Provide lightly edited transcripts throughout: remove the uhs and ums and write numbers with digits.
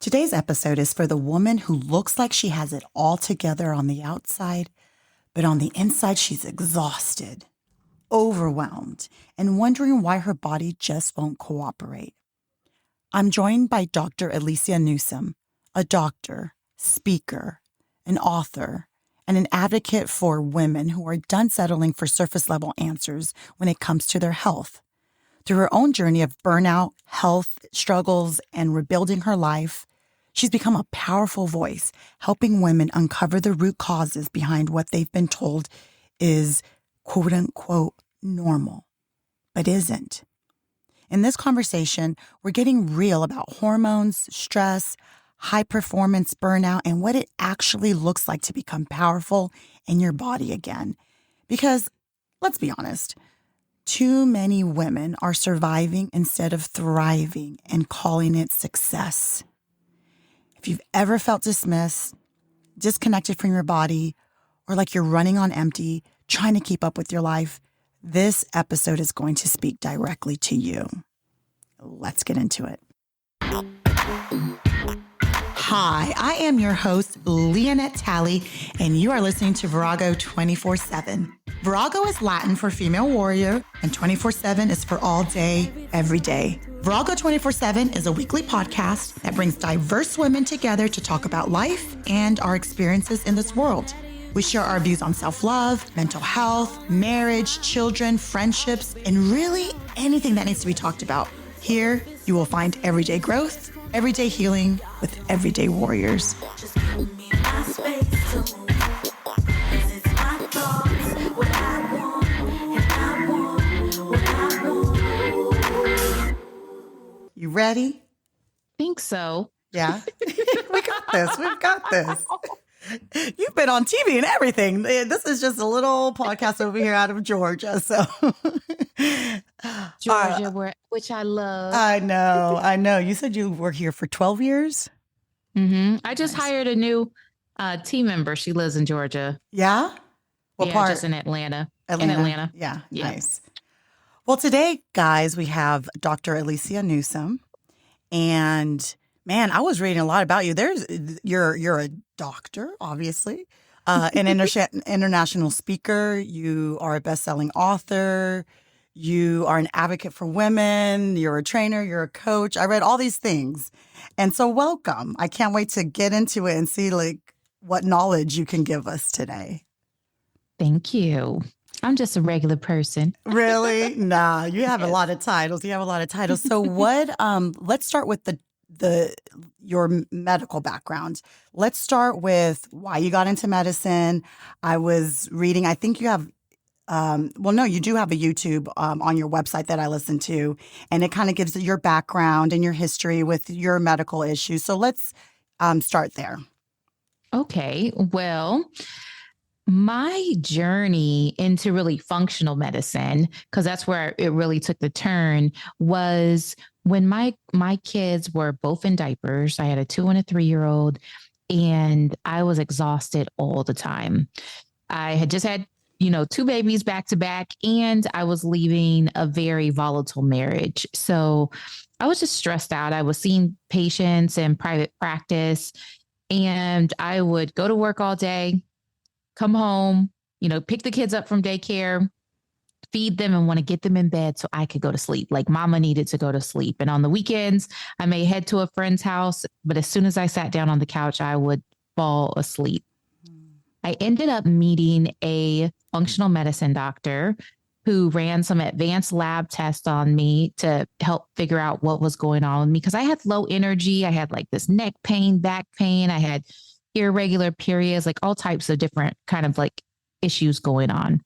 Today's episode is for the woman who looks like she has it all together on the outside, but on the inside, she's exhausted, overwhelmed, and wondering why her body just won't cooperate. I'm joined by Dr. Alicia Newsome, a doctor, speaker, an author, and an advocate for women who are done settling for surface-level answers when it comes to their health. Through her own journey of burnout, health struggles, and rebuilding her life, she's become a powerful voice, helping women uncover the root causes behind what they've been told is quote-unquote normal, but isn't. In this conversation, we're getting real about hormones, stress, high-performance burnout, and what it actually looks like to become powerful in your body again. Because, let's be honest, too many women are surviving instead of thriving and calling it success. If you've ever felt dismissed, disconnected from your body, or like you're running on empty, trying to keep up with your life, this episode is going to speak directly to you. Let's get into it. Hi, I am your host, Leonette Talley, and you are listening to Virago 24/7. Virago is Latin for female warrior, and 24/7 is for all day, every day. Virago 24/7 is a weekly podcast that brings diverse women together to talk about life and our experiences in this world. We share our views on self-love, mental health, marriage, children, friendships, and really anything that needs to be talked about. Here, you will find everyday growth, everyday healing with everyday warriors. Just give me my space to move. 'Cause it's my thoughts, what I want, and I want what I want. You ready? Think so. Yeah. We got this. We've got this. You've been on TV and everything. This is just a little podcast over here out of Georgia. So Georgia, which I love. I know. You said you were here for 12 years? Mm-hmm. I just hired a new team member. She lives in Georgia. Yeah? What part? Just in Atlanta. Atlanta. In Atlanta. Yeah, nice. Well, today, guys, we have Dr. Alicia Newsome. And man, I was reading a lot about you. You're a doctor, obviously, an international speaker. You are a best-selling author. You are an advocate for women. You're a trainer. You're a coach. I read all these things. And so welcome. I can't wait to get into it and see what knowledge you can give us today. Thank you. I'm just a regular person. Really? Nah, you have a lot of titles. So let's start with your medical background. Let's start with why you got into medicine. I was reading, I think you have, you do have a YouTube on your website that I listened to, and it kind of gives your background and your history with your medical issues. So let's start there. Okay. Well, my journey into really functional medicine, because that's where it really took the turn, was when my kids were both in diapers. I had a 2 and a 3-year-old, and I was exhausted all the time. I had just had, 2 babies back to back, and I was leaving a very volatile marriage. So I was just stressed out. I was seeing patients in private practice, and I would go to work all day, come home, pick the kids up from daycare, feed them, and want to get them in bed so I could go to sleep. Like mama needed to go to sleep. And on the weekends, I may head to a friend's house, but as soon as I sat down on the couch, I would fall asleep. I ended up meeting a functional medicine doctor who ran some advanced lab tests on me to help figure out what was going on with me, because I had low energy. I had this neck pain, back pain. I had irregular periods, all types of different kind of issues going on.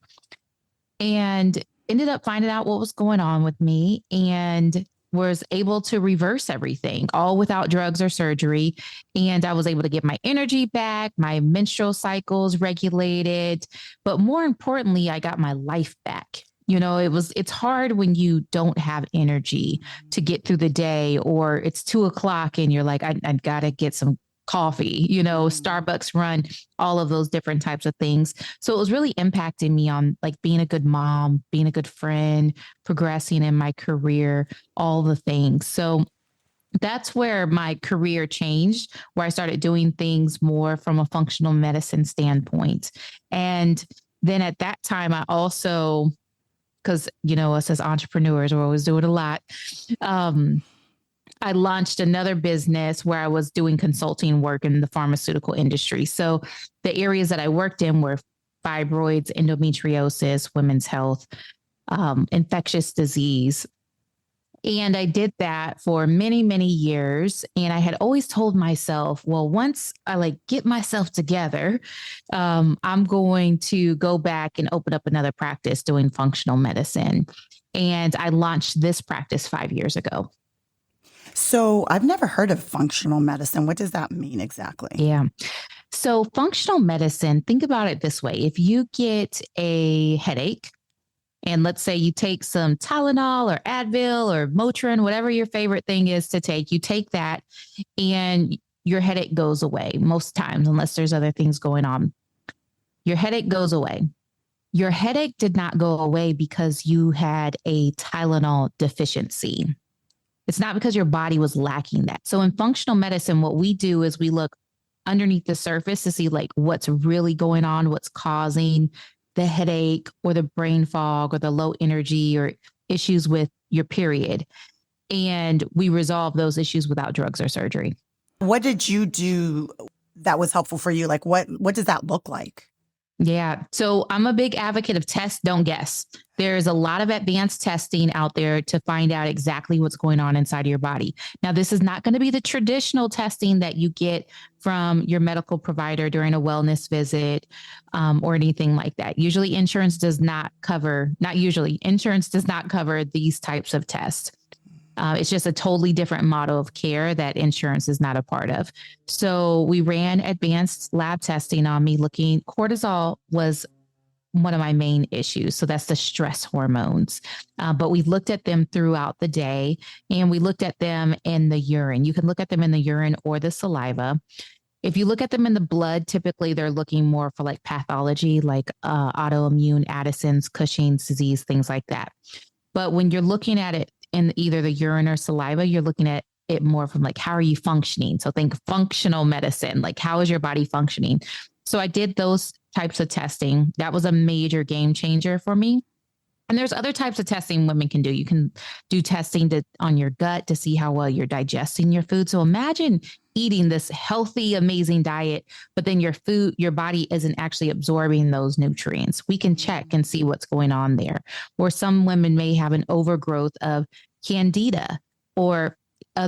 And ended up finding out what was going on with me and was able to reverse everything, all without drugs or surgery. And I was able to get my energy back, my menstrual cycles regulated, but more importantly, I got my life back. It's hard when you don't have energy to get through the day, or it's 2:00 and you're like, I gotta get some coffee, Starbucks run, all of those different types of things. So it was really impacting me on being a good mom, being a good friend, progressing in my career, all the things. So that's where my career changed, where I started doing things more from a functional medicine standpoint. And then at that time, I also, because, us as entrepreneurs, we're always doing a lot. Um, I launched another business where I was doing consulting work in the pharmaceutical industry. So the areas that I worked in were fibroids, endometriosis, women's health, infectious disease. And I did that for many, many years. And I had always told myself, well, once I get myself together, I'm going to go back and open up another practice doing functional medicine. And I launched this practice 5 years ago. So I've never heard of functional medicine. What does that mean exactly? Yeah. So functional medicine, think about it this way. If you get a headache, and let's say you take some Tylenol or Advil or Motrin, whatever your favorite thing is to take, you take that and your headache goes away most times, unless there's other things going on. Your headache goes away. Your headache did not go away because you had a Tylenol deficiency. It's not because your body was lacking that. So in functional medicine, what we do is we look underneath the surface to see what's really going on, what's causing the headache or the brain fog or the low energy or issues with your period. And we resolve those issues without drugs or surgery. What did you do that was helpful for you? What does that look like? Yeah. So I'm a big advocate of test, don't guess. There's a lot of advanced testing out there to find out exactly what's going on inside of your body. Now, this is not going to be the traditional testing that you get from your medical provider during a wellness visit or anything like that. Insurance does not cover these types of tests. It's just a totally different model of care that insurance is not a part of. So we ran advanced lab testing on me looking. Cortisol was one of my main issues. So that's the stress hormones. But we looked at them throughout the day and we looked at them in the urine. You can look at them in the urine or the saliva. If you look at them in the blood, typically they're looking more for pathology, autoimmune, Addison's, Cushing's disease, things like that. But when you're looking at it in either the urine or saliva, you're looking at it more from how are you functioning? So think functional medicine, how is your body functioning? So I did those types of testing. That was a major game changer for me. And there's other types of testing women can do. You can do testing on your gut to see how well you're digesting your food. So imagine eating this healthy, amazing diet, but then your body isn't actually absorbing those nutrients. We can check and see what's going on there. Or some women may have an overgrowth of candida or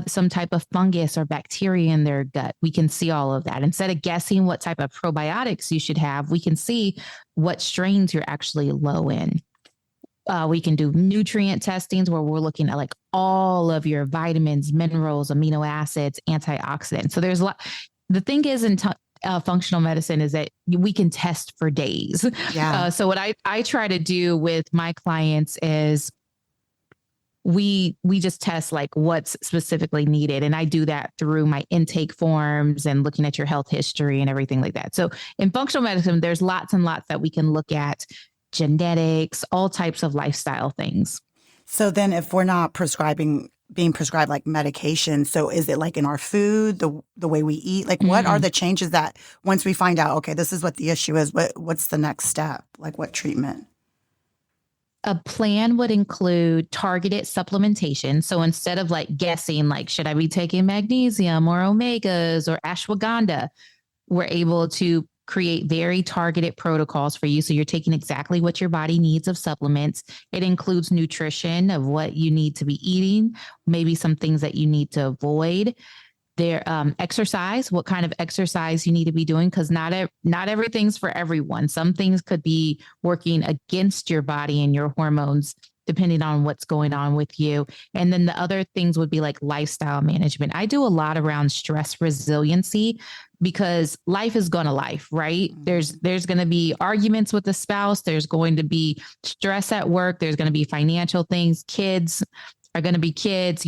some type of fungus or bacteria in their gut. We can see all of that. Instead of guessing what type of probiotics you should have, we can see what strains you're actually low in. We can do nutrient testings where we're looking at all of your vitamins, minerals, amino acids, antioxidants. So there's a lot. The thing is in functional medicine is that we can test for days. Yeah. So what I try to do with my clients is we just test what's specifically needed. And I do that through my intake forms and looking at your health history and everything like that. So in functional medicine, there's lots and lots that we can look at. Genetics, all types of lifestyle things. So then if we're not being prescribed medication, so is it in our food, the way we eat? What are the changes that once we find out, okay, this is what the issue is, what's the next step? What treatment? A plan would include targeted supplementation. So instead of guessing, should I be taking magnesium or omegas or ashwagandha, we're able to create very targeted protocols for you. So you're taking exactly what your body needs of supplements. It includes nutrition of what you need to be eating, maybe some things that you need to avoid. Their exercise, what kind of exercise you need to be doing, because not everything's for everyone. Some things could be working against your body and your hormones, depending on what's going on with you. And then the other things would be lifestyle management. I do a lot around stress resiliency because life is going to life, right? Mm-hmm. There's going to be arguments with the spouse. There's going to be stress at work. There's going to be financial things. Kids are going to be kids,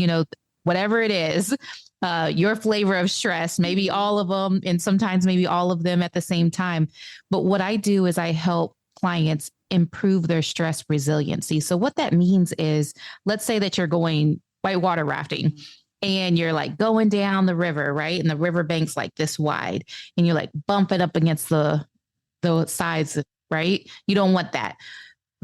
whatever it is, your flavor of stress, maybe all of them, and sometimes maybe all of them at the same time. But what I do is I help clients improve their stress resiliency. So what that means is, let's say that you're going whitewater rafting and you're like going down the river, right? And the riverbank's like this wide, and you're like bumping up against the sides, right? You don't want that.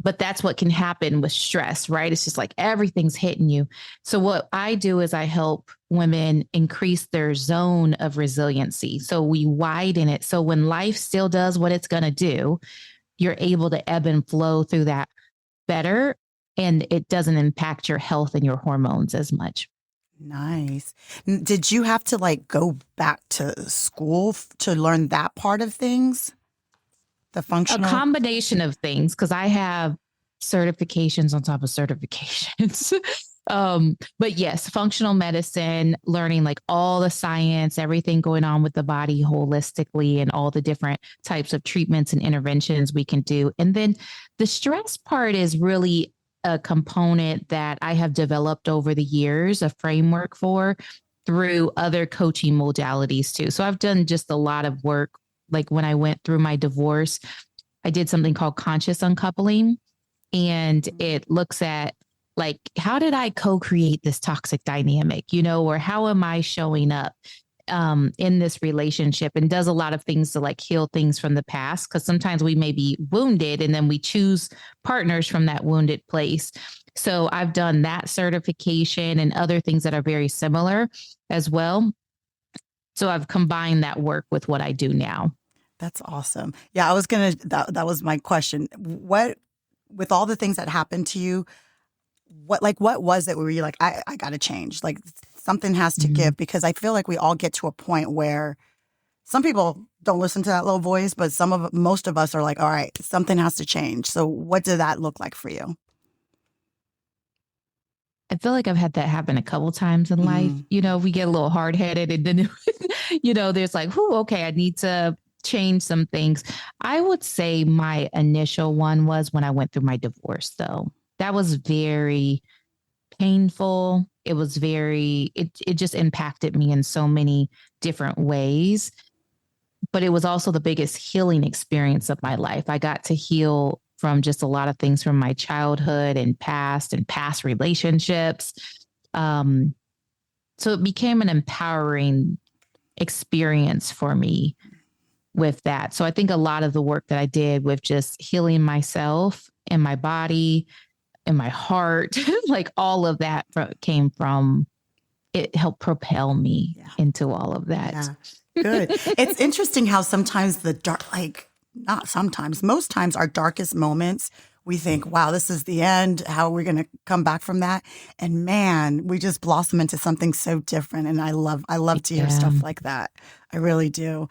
But that's what can happen with stress, right? It's just like everything's hitting you. So what I do is I help women increase their zone of resiliency. So we widen it. So when life still does what it's going to do, you're able to ebb and flow through that better, and it doesn't impact your health and your hormones as much. Nice. Did you have to like go back to school to learn that part of things? The A functional? combination of things, because I have certifications on top of certifications. But yes, functional medicine, learning like all the science, everything going on with the body holistically, and all the different types of treatments and interventions we can do. And then the stress part is really a component that I have developed over the years, a framework for through other coaching modalities too. So I've done just a lot of work. Like when I went through my divorce, I did something called conscious uncoupling, and it looks at like, how did I co-create this toxic dynamic, or how am I showing up in this relationship, and does a lot of things to like heal things from the past, because sometimes we may be wounded and then we choose partners from that wounded place. So I've done that certification and other things that are very similar as well. So I've combined that work with what I do now. That's awesome. Yeah, I was gonna. That was my question. What, with all the things that happened to you, what was it where you're like, I got to change? Like something has to Mhm. give, because I feel like we all get to a point where some people don't listen to that little voice, but most of us are like, all right, something has to change. So what did that look like for you? I feel like I've had that happen a couple times in life. Mm, We get a little hard headed, and then, there's like, whoo, okay, I need to change some things. I would say my initial one was when I went through my divorce, though. That was very painful. It just impacted me in so many different ways. But it was also the biggest healing experience of my life. I got to heal from just a lot of things from my childhood and past relationships. Um, so it became an empowering experience for me with that. So I think a lot of the work that I did with just healing myself and my body and my heart, like all of that came from it, helped propel me yeah. into all of that. Yeah. Good. It's interesting how sometimes not sometimes, most times our darkest moments, we think, wow, this is the end. How are we going to come back from that? And man, we just blossom into something so different. And I love to hear Yeah. stuff like that. I really do.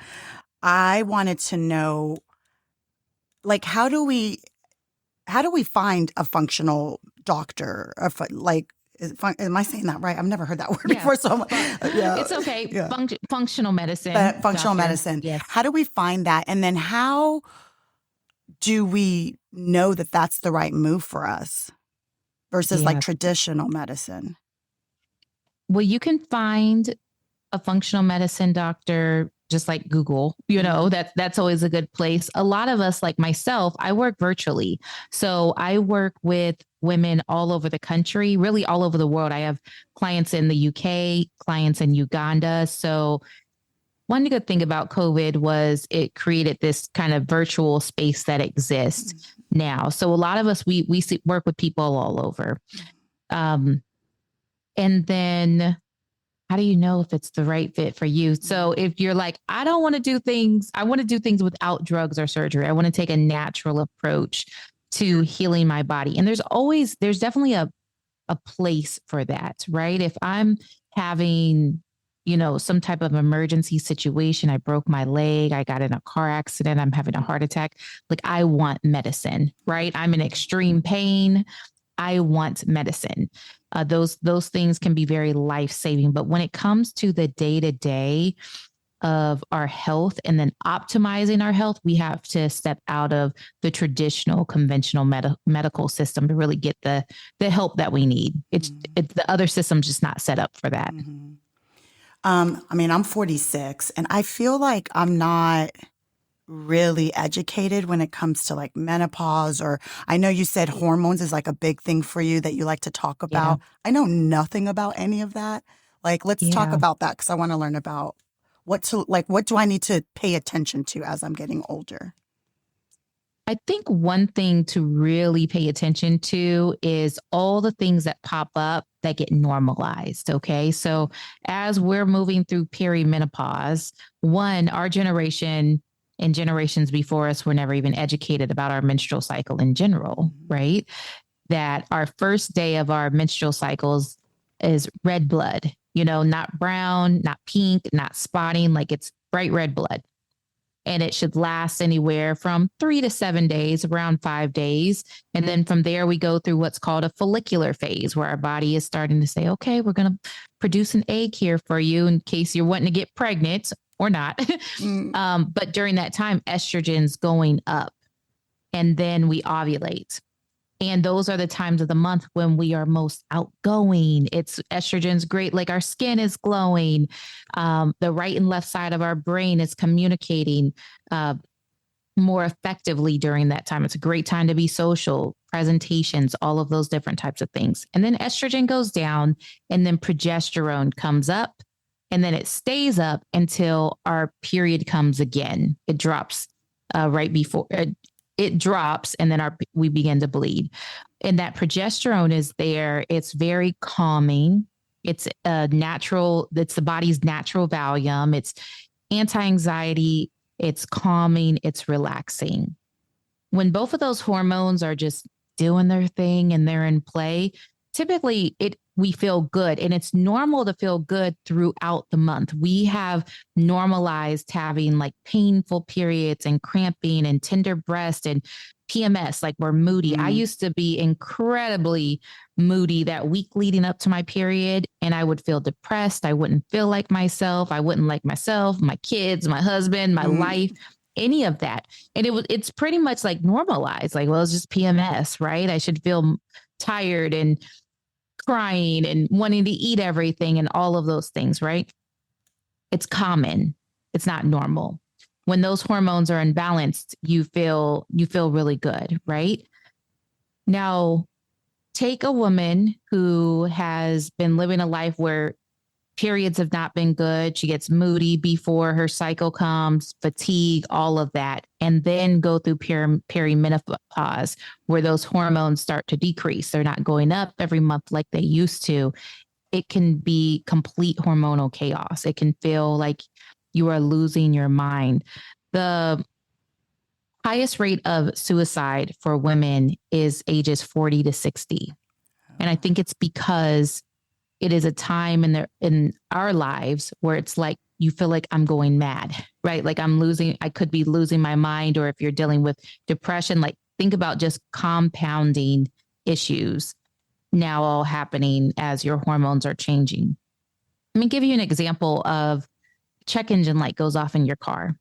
I wanted to know, like, how do we find a functional doctor? Am I saying that right? I've never heard that word Yeah. before. So I'm like, yeah, It's okay. yeah. Functional medicine But functional doctor. medicine. Yes. How do we find that? And then how do we know that that's the right move for us versus like Yeah. traditional medicine? Well, you can find a functional medicine doctor just like Google, that's always a good place. A lot of us, like myself, I work virtually. So I work with women all over the country, really all over the world. I have clients in the UK, clients in Uganda. So one good thing about COVID was it created this kind of virtual space that exists now. So a lot of us, work with people all over. Um, and then how do you know if it's the right fit for you? So if you're like, I don't want to do things, I want to do things without drugs or surgery. I want to take a natural approach to healing my body. And there's definitely a place for that, right? If I'm having, some type of emergency situation, I broke my leg, I got in a car accident, I'm having a heart attack, like I want medicine, right? I'm in extreme pain. I want medicine. Those things can be very life saving. But when it comes to the day to day of our health and then optimizing our health, we have to step out of the traditional conventional medical system to really get the help that we need. It's the other system's just not set up for that. Mm-hmm. I mean, I'm 46 and I feel like I'm not really educated when it comes to like menopause, or I know you said hormones is like a big thing for you that you like to talk Yeah. about. I know nothing about any of that. Like, let's talk Yeah. about that because I want to learn about what do I need to pay attention to as I'm getting older? I think one thing to really pay attention to is all the things that pop up that get normalized. Okay. So as we're moving through perimenopause, one, our generation and generations before us were never even educated about our menstrual cycle in general, Mhm. right? That our first day of our menstrual cycles is red blood, not brown, not pink, not spotting, like it's bright red blood, and it should last anywhere from 3 to 7 days, around 5 days. And then from there, we go through what's called a follicular phase, where our body is starting to say, okay, we're going to produce an egg here for you in case you're wanting to get pregnant or not. Mm, But during that time, estrogen's going up, and then we ovulate. And those are the times of the month when we are most outgoing. It's estrogen's great, like our skin is glowing. The right and left side of our brain is communicating uh, more effectively during that time. It's a great time to be social, presentations, all of those different types of things. And then estrogen goes down, and then progesterone comes up, and then it stays up until our period comes again. It drops right before it drops, and then we begin to bleed. And that progesterone is there. It's very calming. It's a natural. It's the body's natural Valium. It's anti-anxiety. It's calming. It's relaxing. When both of those hormones are just doing their thing and they're in play, typically we feel good, and it's normal to feel good throughout the month. We have normalized having like painful periods and cramping and tender breast and PMS, like we're moody. I mm, used to be incredibly moody that week leading up to my period, and I would feel depressed. I wouldn't feel like myself. I wouldn't like myself, my kids, my husband, my life, mm, any of that. And it's pretty much like normalized. Like, well, it's just PMS, right? I should feel tired and crying and wanting to eat everything and all of those things, right? It's common. It's not normal. When those hormones are imbalanced, you feel really good, right? Now, take a woman who has been living a life where periods have not been good. She gets moody before her cycle comes, fatigue, all of that, and then go through perimenopause, where those hormones start to decrease. They're not going up every month like they used to. It can be complete hormonal chaos. It can feel like you are losing your mind. The highest rate of suicide for women is ages 40 to 60. And I oh, think it's because it is a time in our lives where it's like you feel like I'm going mad, right? Like I could be losing my mind. Or if you're dealing with depression, like think about just compounding issues now all happening as your hormones are changing. Let me give you an example of check engine light goes off in your car.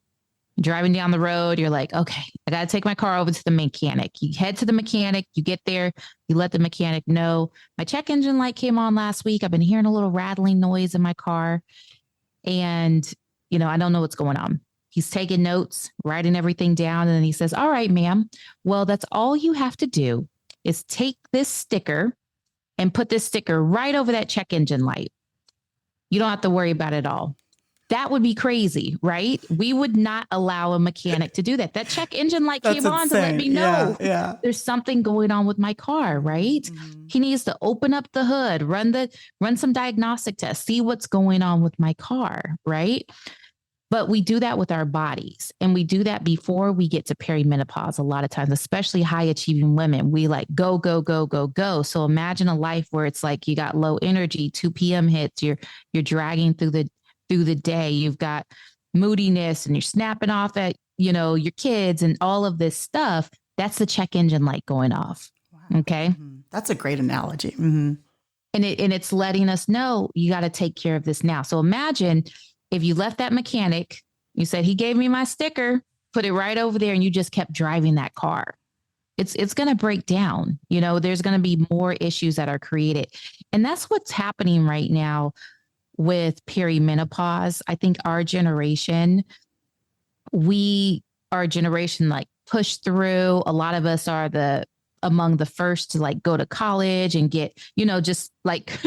Driving down the road, you're like, okay, I got to take my car over to the mechanic. You head to the mechanic, you get there, you let the mechanic know my check engine light came on last week. I've been hearing a little rattling noise in my car, and, I don't know what's going on. He's taking notes, writing everything down. And then he says, all right, ma'am, well, that's all you have to do is take this sticker and put this sticker right over that check engine light. You don't have to worry about it all. That would be crazy, right? We would not allow a mechanic to do that. That check engine light that's came on to let insane. me Yeah, know yeah. there's something going on with my car, Mhm, right? mhm. He needs to open up the hood, run some diagnostic tests, see what's going on with my car, right? But we do that with our bodies, and we do that before we get to perimenopause. A lot of times, especially high achieving women, we like go, go, go, go, go. So imagine a life where it's like you got low energy, 2 p.m. hits, you're dragging through the day. You've got moodiness, and you're snapping off at, your kids and all of this stuff. That's the check engine light going off. Wow. Okay. Hmm. That's a great analogy. Hmm. And it's letting us know you got to take care of this now. So imagine if you left that mechanic, you said, he gave me my sticker, put it right over there, and you just kept driving that car. It's going to break down. There's going to be more issues that are created. And that's what's happening right now with perimenopause. I think our generation, we are a generation like pushed through. A lot of us are the among the first to like go to college and get, just like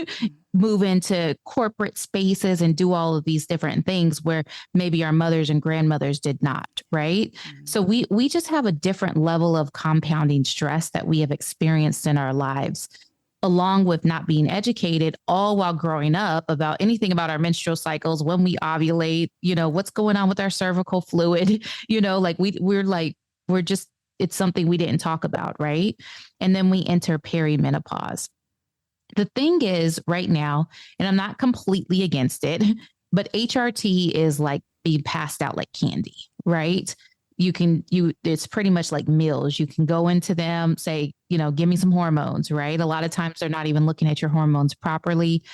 move into corporate spaces and do all of these different things where maybe our mothers and grandmothers did not, right? So we just have a different level of compounding stress that we have experienced in our lives, along with not being educated, all while growing up about anything about our menstrual cycles, when we ovulate, what's going on with our cervical fluid, like we're just, it's something we didn't talk about, right? And then we enter perimenopause. The thing is right now, and I'm not completely against it, but HRT is like being passed out like candy, right? It's pretty much like meals. You can go into them, say, give me some hormones, right? A lot of times they're not even looking at your hormones properly,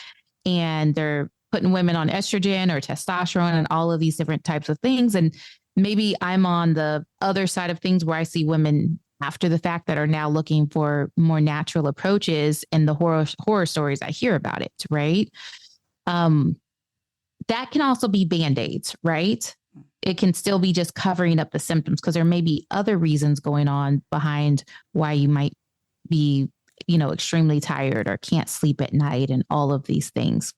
and they're putting women on estrogen or testosterone and all of these different types of things. And maybe I'm on the other side of things where I see women after the fact that are now looking for more natural approaches, and the horror stories I hear about it, right? That can also be Band-Aids, right? It can still be just covering up the symptoms, because there may be other reasons going on behind why you might be, extremely tired or can't sleep at night and all of these things.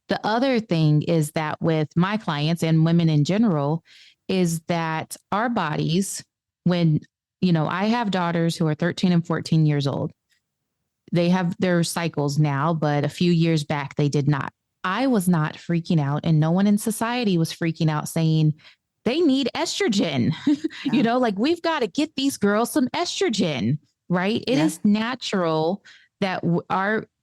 The other thing is that with my clients and women in general, is that our bodies, when, I have daughters who are 13 and 14 years old. They have their cycles now, but a few years back, they did not. I was not freaking out, and no one in society was freaking out saying they need estrogen. Yeah. Like we've got to get these girls some estrogen, right? It Yeah. is natural that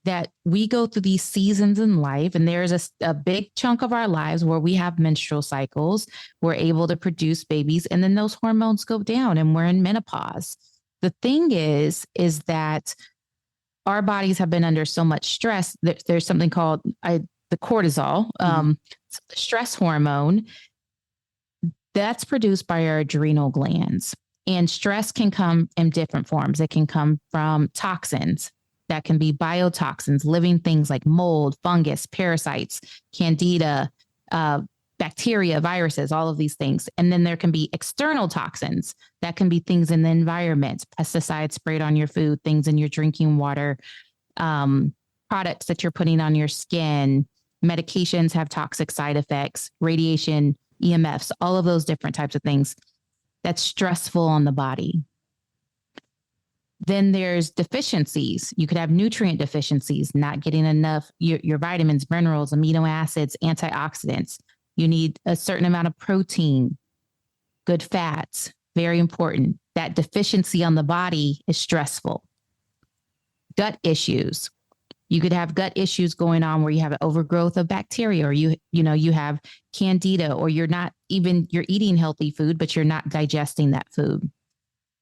that we go through these seasons in life, and there's a big chunk of our lives where we have menstrual cycles. We're able to produce babies, and then those hormones go down, and we're in menopause. The thing is that our bodies have been under so much stress that there's something called the cortisol, the stress hormone, that's produced by our adrenal glands. And stress can come in different forms. It can come from toxins. That can be biotoxins, living things like mold, fungus, parasites, candida, bacteria, viruses, all of these things. And then there can be external toxins. That can be things in the environment, pesticides sprayed on your food, things in your drinking water, products that you're putting on your skin. Medications have toxic side effects, radiation, EMFs, all of those different types of things. That's stressful on the body. Then there's deficiencies. You could have nutrient deficiencies, not getting enough, your vitamins, minerals, amino acids, antioxidants. You need a certain amount of protein, good fats, very important. That deficiency on the body is stressful. Gut issues. You could have gut issues going on where you have an overgrowth of bacteria, or you have candida, or you're eating healthy food, but you're not digesting that food.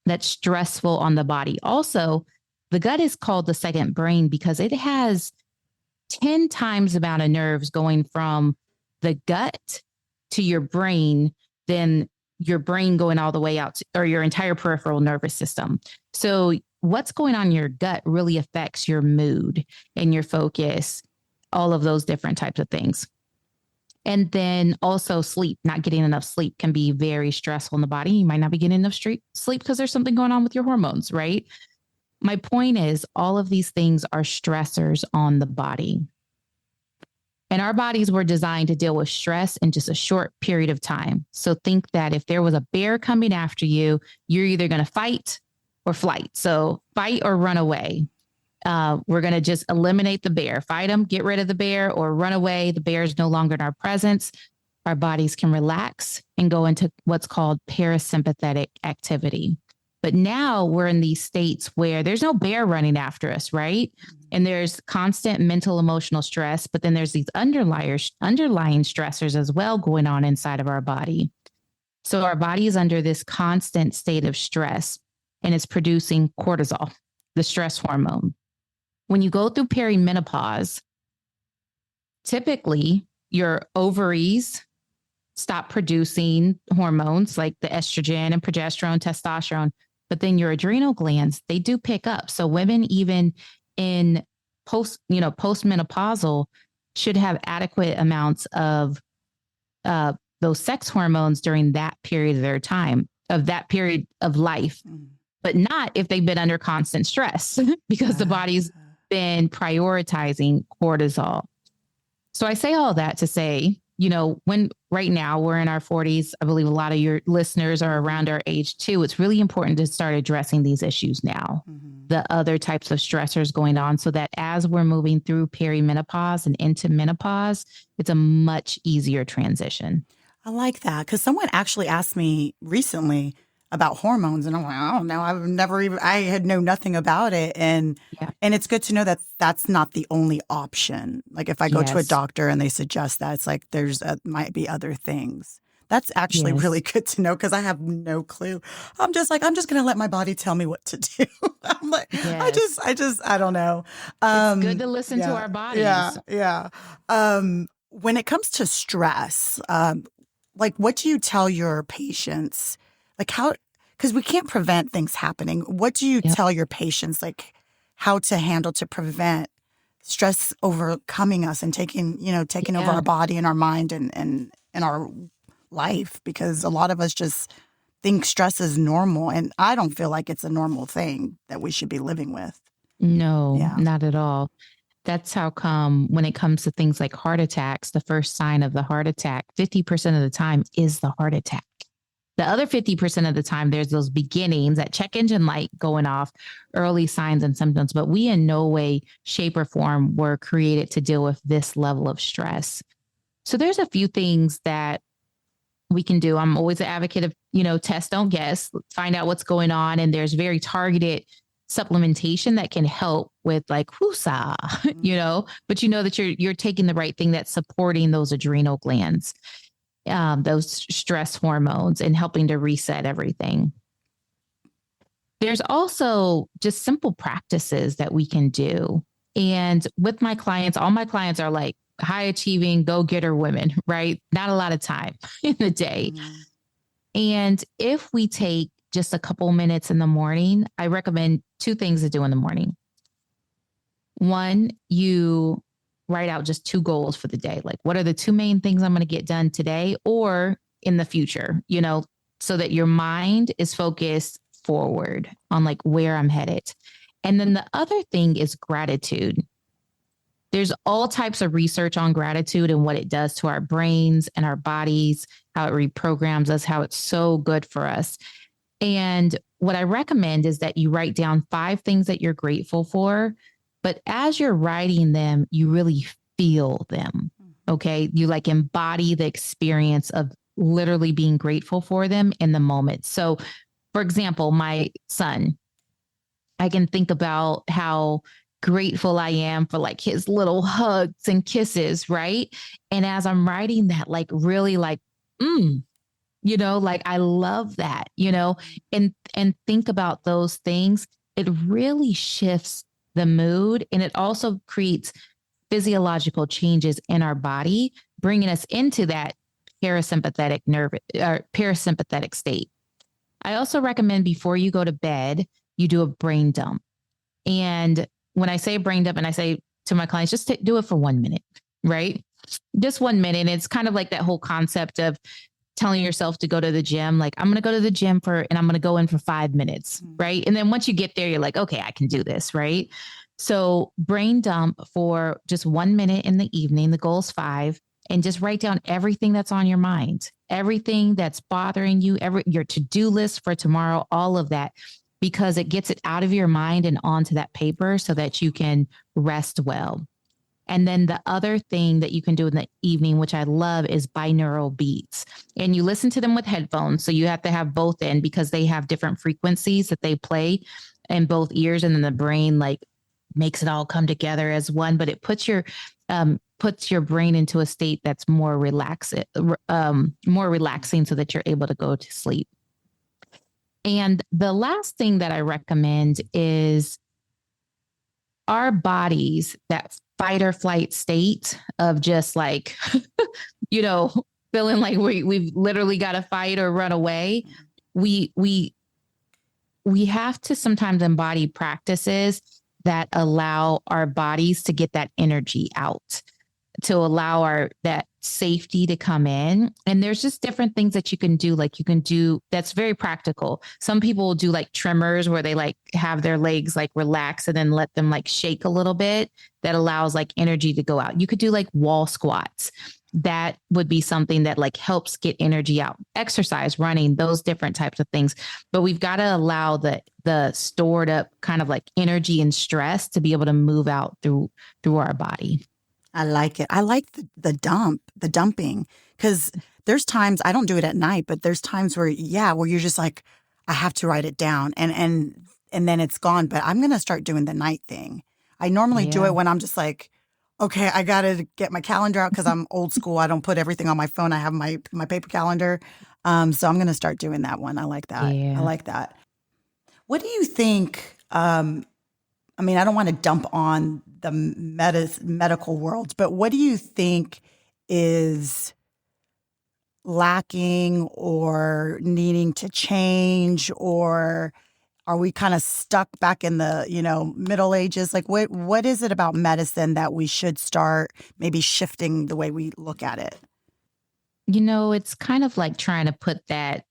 That's stressful on the body. Also, the gut is called the second brain because it has 10 times the amount of nerves going from the gut to your brain than your brain going all the way out or your entire peripheral nervous system. So what's going on in your gut really affects your mood and your focus, all of those different types of things. And then also sleep, not getting enough sleep can be very stressful in the body. You might not be getting enough sleep because there's something going on with your hormones, right? My point is all of these things are stressors on the body. And our bodies were designed to deal with stress in just a short period of time. So think that if there was a bear coming after you, you're either going to fight or flight. So fight or run away. We're going to just eliminate the bear, fight them, get rid of the bear, or run away. The bear is no longer in our presence. Our bodies can relax and go into what's called parasympathetic activity. But now we're in these states where there's no bear running after us, right? And there's constant mental, emotional stress, but then there's these underlying stressors as well going on inside of our body. So our body is under this constant state of stress, and it's producing cortisol, the stress hormone. When you go through perimenopause, typically your ovaries stop producing hormones like the estrogen and progesterone, testosterone, but then your adrenal glands, they do pick up. So women even in postmenopausal should have adequate amounts of those sex hormones during that period of their time, of that period of life. but not if they've been under constant stress because the body's been prioritizing cortisol. So I say all that to say, when right now we're in our 40s, I believe a lot of your listeners are around our age too. It's really important to start addressing these issues now, the other types of stressors going on, so that as we're moving through perimenopause and into menopause, it's a much easier transition. I like that because someone actually asked me recently about hormones, and I'm like, I don't know. I had known nothing about it, Yeah. and it's good to know that that's not the only option. Like if I go to a Yes. doctor and they suggest that, it's like might be other things. That's actually really Yes. good to know because I have no clue. I'm just like, I'm just gonna let my body tell me what to do. I'm like, Yes. I don't know. It's good to listen to Yeah, our yeah, bodies. yeah. When it comes to stress, like what do you tell your patients? Like how, because we can't prevent things happening. What do you Yep. tell your patients, like how to handle to prevent stress overcoming us and taking over Yeah. our body and our mind and our life? Because a lot of us just think stress is normal, and I don't feel like it's a normal thing that we should be living with. No, Yeah. not at all. That's how come when it comes to things like heart attacks, the first sign of the heart attack, 50% of the time is the heart attack. The other 50% of the time, there's those beginnings, that check engine light going off, early signs and symptoms, but we in no way, shape, or form were created to deal with this level of stress. So there's a few things that we can do. I'm always an advocate of, test, don't guess, find out what's going on. And there's very targeted supplementation that can help with like woosah, but that you're taking the right thing that's supporting those adrenal glands, those stress hormones and helping to reset everything. There's also just simple practices that we can do. And with my clients, all my clients are like high achieving, go getter women, right? Not a lot of time in the day. Mhm. And if we take just a couple minutes in the morning, I recommend two things to do in the morning. One, you write out just two goals for the day. Like, what are the two main things I'm going to get done today or in the future, so that your mind is focused forward on like where I'm headed. And then the other thing is gratitude. There's all types of research on gratitude and what it does to our brains and our bodies, how it reprograms us, how it's so good for us. And what I recommend is that you write down 5 things that you're grateful for. But as you're writing them, you really feel them. Okay. You like embody the experience of literally being grateful for them in the moment. So, for example, my son, I can think about how grateful I am for like his little hugs and kisses, right? And as I'm writing that, like really like, like I love that, and think about those things. It really shifts the mood and it also creates physiological changes in our body, bringing us into that parasympathetic state. I also recommend before you go to bed, you do a brain dump. And when I say brain dump, and I say to my clients, just do it for 1 minute, right? Just 1 minute. And it's kind of like that whole concept of telling yourself to go to the gym. Like, I'm going to go to the gym and I'm going to go in for 5 minutes, right? And then once you get there, you're like, okay, I can do this, right? So brain dump for just 1 minute in the evening. The goal is 5. And just write down everything that's on your mind, everything that's bothering you, your to-do list for tomorrow, all of that, because it gets it out of your mind and onto that paper so that you can rest well. And then the other thing that you can do in the evening, which I love, is binaural beats. And you listen to them with headphones. So you have to have both in because they have different frequencies that they play in both ears. And then the brain like makes it all come together as one, but it puts your brain into a state that's more relaxing so that you're able to go to sleep. And the last thing that I recommend is our bodies, that fight or flight state of just like, feeling like we've literally got to fight or run away. We have to sometimes embody practices that allow our bodies to get that energy out. to allow our that safety to come in. And there's just different things that you can do. Like you can do that's very practical. Some people will do like tremors where they like have their legs like relax and then let them like shake a little bit. That allows like energy to go out. You could do like wall squats. That would be something that like helps get energy out. Exercise, running, those different types of things. But we've got to allow the stored up kind of like energy and stress to be able to move out through our body. I like it. I like the dumping, because there's times I don't do it at night, but there's times where, yeah, where you're just like, I have to write it down, and then it's gone. But I'm gonna start doing the night thing. I normally do Yeah. it when I'm just like, okay, I gotta get my calendar out because I'm old school. I don't put everything on my phone. I have my paper calendar. So I'm gonna start doing that one. I like that. I Yeah. like that. What do you think? I mean, I don't want to dump on the medical world, but what do you think is lacking or needing to change, or are we kind of stuck back in the, Middle Ages? Like what is it about medicine that we should start maybe shifting the way we look at it? It's kind of like trying to put that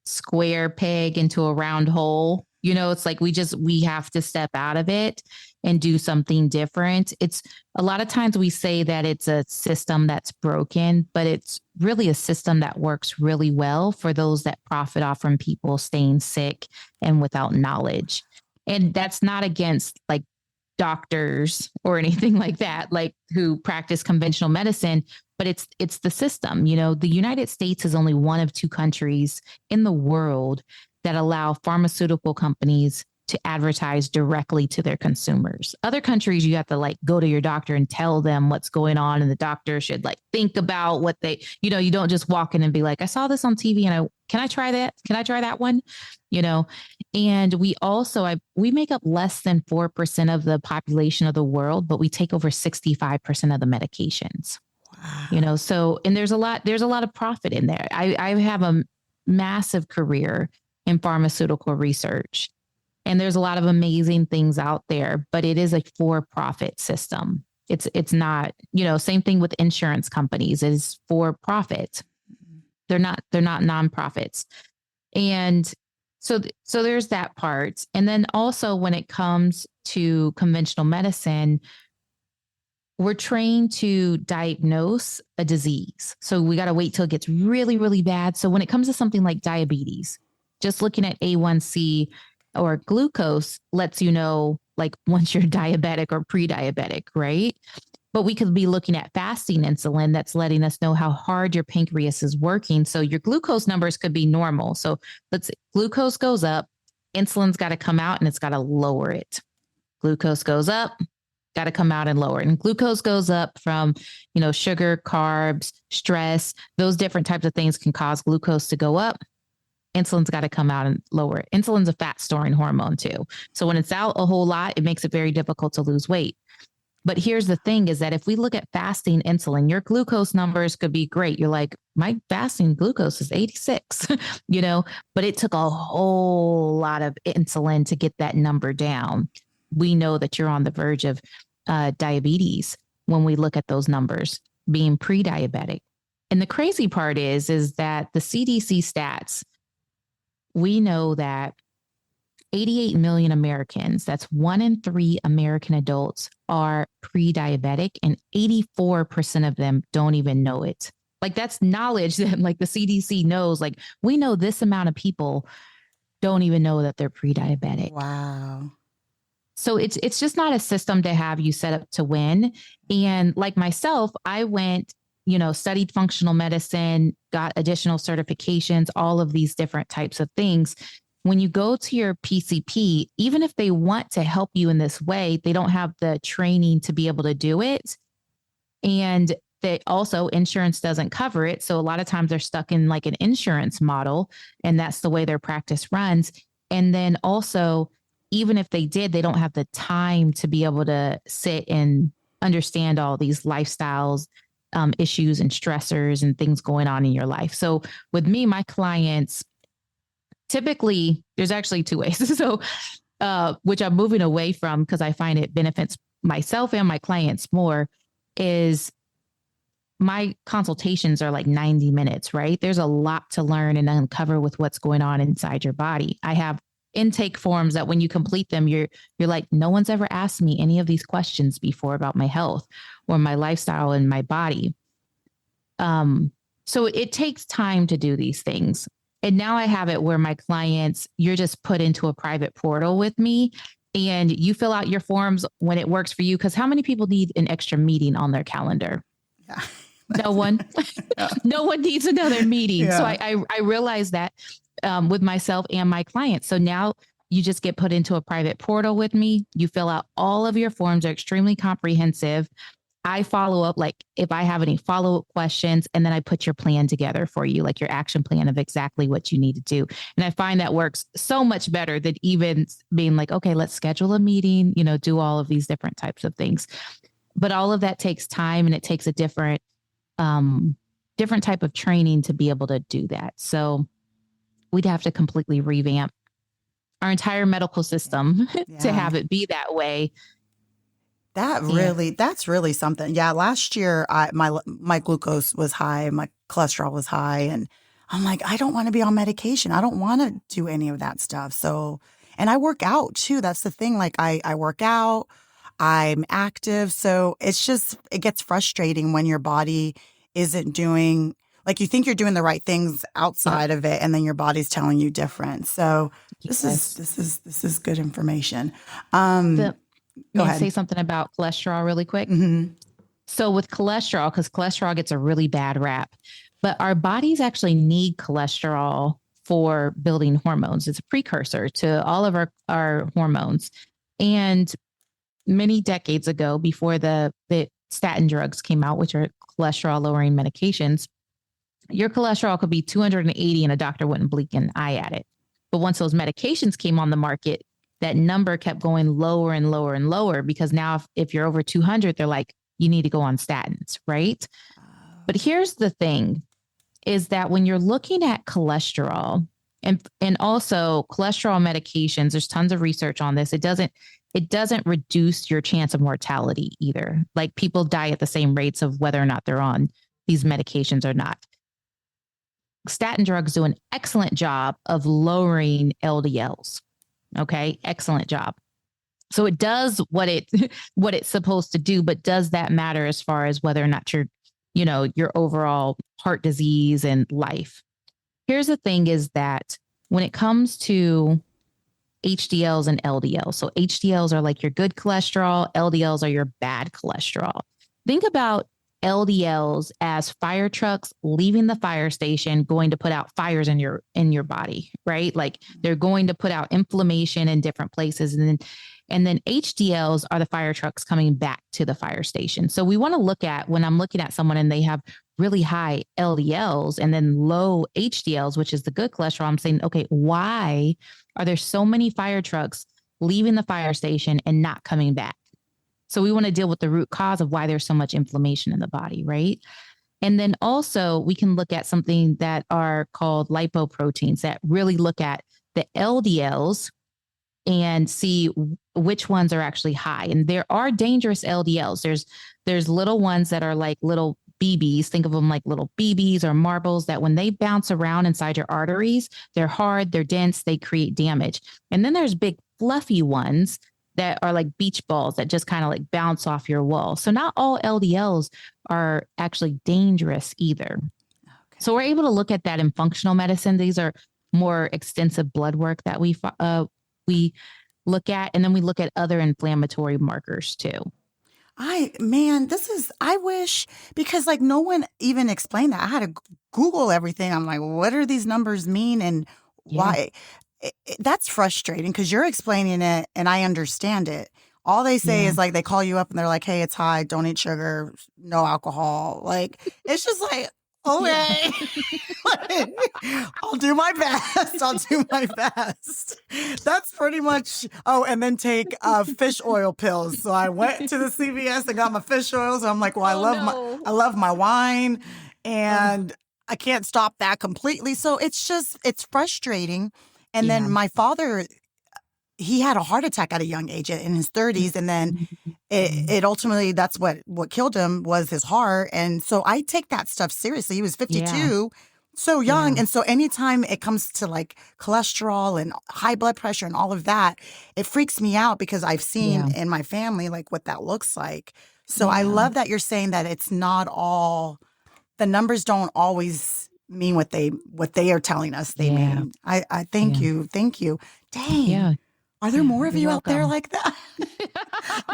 square peg into a round hole. It's like we have to step out of it and do something different. It's a lot of times we say that it's a system that's broken, but it's really a system that works really well for those that profit off from people staying sick and without knowledge. And that's not against like doctors or anything like that, like who practice conventional medicine, but it's the system. The United States is only one of two countries in the world that allow pharmaceutical companies to advertise directly to their consumers. Other countries, you have to like go to your doctor and tell them what's going on, and the doctor should like think about what you don't just walk in and be like, I saw this on TV and can I try that? Can I try that one? You know, and we make up less than 4% of the population of the world, but we take over 65% of the medications. Wow. So and there's a lot of profit in there. I have a massive career in pharmaceutical research, and there's a lot of amazing things out there, but it is a for-profit system. It's not, same thing with insurance companies, is for profit. They're not nonprofits. And so there's that part. And then also when it comes to conventional medicine, we're trained to diagnose a disease. So we got to wait till it gets really, really bad. So when it comes to something like diabetes, just looking at A1C or glucose lets you know, like, once you're diabetic or pre-diabetic, right? But we could be looking at fasting insulin that's letting us know how hard your pancreas is working. So your glucose numbers could be normal. So glucose goes up, insulin's got to come out and it's got to lower it. Glucose goes up, got to come out and lower it. And glucose goes up from, sugar, carbs, stress, those different types of things can cause glucose to go up. Insulin's got to come out and lower it. Insulin's a fat storing hormone too. So when it's out a whole lot, it makes it very difficult to lose weight. But here's the thing is that if we look at fasting insulin, your glucose numbers could be great. You're like, my fasting glucose is 86, but it took a whole lot of insulin to get that number down. We know that you're on the verge of diabetes when we look at those numbers being pre-diabetic. And the crazy part is that the CDC stats, we know that 88 million Americans, that's 1 in 3 American adults, are pre-diabetic, and 84% of them don't even know it. Like, that's knowledge that like the CDC knows. Like, we know this amount of people don't even know that they're pre-diabetic. Wow. So it's just not a system to have you set up to win. And like myself, I went, studied functional medicine, got additional certifications, all of these different types of things. When you go to your PCP, even if they want to help you in this way, they don't have the training to be able to do it. And they also, insurance doesn't cover it. So a lot of times they're stuck in like an insurance model, and that's the way their practice runs. And then also, even if they did, they don't have the time to be able to sit and understand all these lifestyles, issues and stressors and things going on in your life. So with me, my clients, typically, there's actually two ways. So, which I'm moving away from because I find it benefits myself and my clients more, is my consultations are like 90 minutes, right? There's a lot to learn and uncover with what's going on inside your body. I have intake forms that when you complete them, you're like, no one's ever asked me any of these questions before about my health or my lifestyle and my body. So it takes time to do these things. And now I have it where my clients, you're just put into a private portal with me and you fill out your forms when it works for you. Because how many people need an extra meeting on their calendar? Yeah. No one. No one needs another meeting. Yeah. So I realized that with myself and my clients. So now you just get put into a private portal with me. You fill out all of your forms, are extremely comprehensive. I follow up, like if I have any follow-up questions, and then I put your plan together for you, like your action plan of exactly what you need to do. And I find that works so much better than even being like, okay, let's schedule a meeting, do all of these different types of things. But all of that takes time and it takes a different type of training to be able to do that. So we'd have to completely revamp our entire medical system to have it be that way. That's really something. Yeah. Last year, my glucose was high, my cholesterol was high, and I'm like, I don't want to be on medication. I don't want to do any of that stuff. So, and I work out too. That's the thing. Like I work out, I'm active. So it gets frustrating when your body isn't doing, like you think you're doing the right things outside of it, and then your body's telling you different. So this is good information. May I say something about cholesterol really quick? Mm-hmm. So with cholesterol, because cholesterol gets a really bad rap, but our bodies actually need cholesterol for building hormones. It's a precursor to all of our hormones. And many decades ago, before the statin drugs came out, which are cholesterol lowering medications, your cholesterol could be 280 and a doctor wouldn't blink an eye at it. But once those medications came on the market, that number kept going lower and lower and lower, because now if you're over 200, they're like, you need to go on statins, right? But here's the thing is that when you're looking at cholesterol and also cholesterol medications, there's tons of research on this. It doesn't reduce your chance of mortality either. Like people die at the same rates of whether or not they're on these medications or not. Statin drugs do an excellent job of lowering LDLs. Okay, excellent job. So it does what it's supposed to do, but does that matter as far as whether or not your overall heart disease and life? Here's the thing is that when it comes to HDLs and LDLs, so HDLs are like your good cholesterol, LDLs are your bad cholesterol. Think about LDLs as fire trucks leaving the fire station, going to put out fires in your body, right? Like they're going to put out inflammation in different places. And then HDLs are the fire trucks coming back to the fire station. So we want to look at, when I'm looking at someone and they have really high LDLs and then low HDLs, which is the good cholesterol, I'm saying, okay, why are there so many fire trucks leaving the fire station and not coming back? So we want to deal with the root cause of why there's so much inflammation in the body, right? And then also we can look at something that are called lipoproteins that really look at the LDLs and see which ones are actually high. And there are dangerous LDLs. There's little ones that are like little BBs. Think of them like little BBs or marbles that when they bounce around inside your arteries, they're hard, they're dense, they create damage. And then there's big fluffy ones that are like beach balls that just kind of like bounce off your wall. So not all LDLs are actually dangerous either. Okay. So we're able to look at that in functional medicine. These are more extensive blood work that we look at, and then we look at other inflammatory markers too. I wish, because like no one even explained that. I had to Google everything. I'm like, what do these numbers mean and why? That's frustrating because you're explaining it and I understand it. All they say is like, they call you up and they're like, hey, it's high, don't eat sugar, no alcohol. Like, it's just like, okay, I'll do my best. That's pretty much. Oh, and then take fish oil pills. So I went to the CVS and got my fish oils. And I'm like, well, I love my wine, and I can't stop that completely. So it's frustrating. And then my father, he had a heart attack at a young age in his 30s. And then Mm. it ultimately, that's what killed him was his heart. And so I take that stuff seriously. He was Yeah. 52, so young. Yeah. And so anytime it comes to like cholesterol and high blood pressure and all of that, it freaks me out because I've seen Yeah. in my family like what that looks like. So I Yeah. love that you're saying that it's not all, the numbers don't always mean what they are telling us they Yeah. mean. I thank Yeah. you. Thank you. Dang. Yeah. Are there Yeah. more of You're you out there welcome. like that?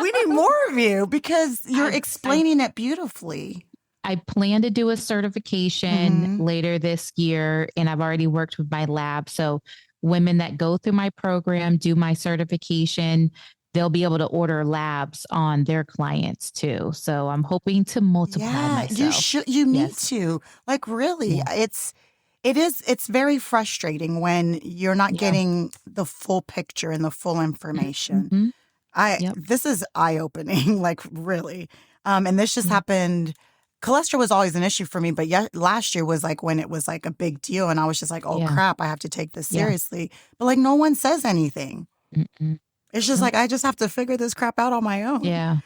We need more of you because you're I explaining it beautifully. I plan to do a certification Mm-hmm. later this year, and I've already worked with my lab. So women that go through my program, do my certification, they'll be able to order labs on their clients too. So I'm hoping to multiply Yeah, you myself. should. You need Yes. to. Like really, Yeah. it's very frustrating when you're not Yeah. getting the full picture and the full information. Hmm. I Yep. This is eye opening, like really. And this just Yeah. happened. Cholesterol was always an issue for me, but yeah, last year was like when it was like a big deal, and I was just like, "Oh Yeah. crap, I have to take this Yeah. seriously." But like, no one says anything. Mm-mm. It's just Nope. like I just have to figure this crap out on my own. Yeah.